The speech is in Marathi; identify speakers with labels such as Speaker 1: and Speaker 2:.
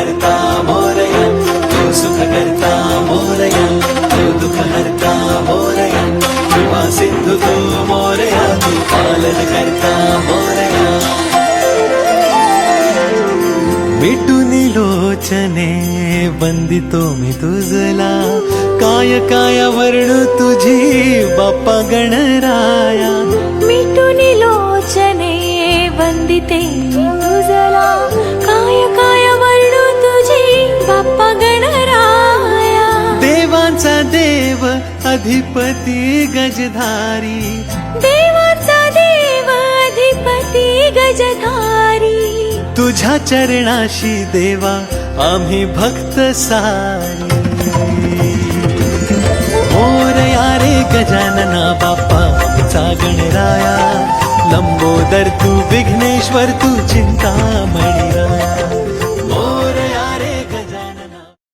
Speaker 1: करता मोरया, तू सुख करता मोरया, तू दुःख हरता मोरया, कृपा सिंधू तू मोरया, तू पालन करता मोरया. मिटून लोचने वंदितो मी तुझला, काय काय वर्णू तुझी बाप्पा गणराया.
Speaker 2: मिटून लोचने वंदिते मी तुझला, काय काय वर्णू तुझी बाप्पा गणराया.
Speaker 1: देवांचा देव अधिपती गजधारी,
Speaker 2: देवाचा देव अधिपती गजधारी.
Speaker 1: तुझ्या चरणाशी देवा आम्ही भक्त सारी. मोरया रे गजानना बाप्पा आमचा गणराया, लंबोदर तू विघ्नेश्वर तू चिंतामणी.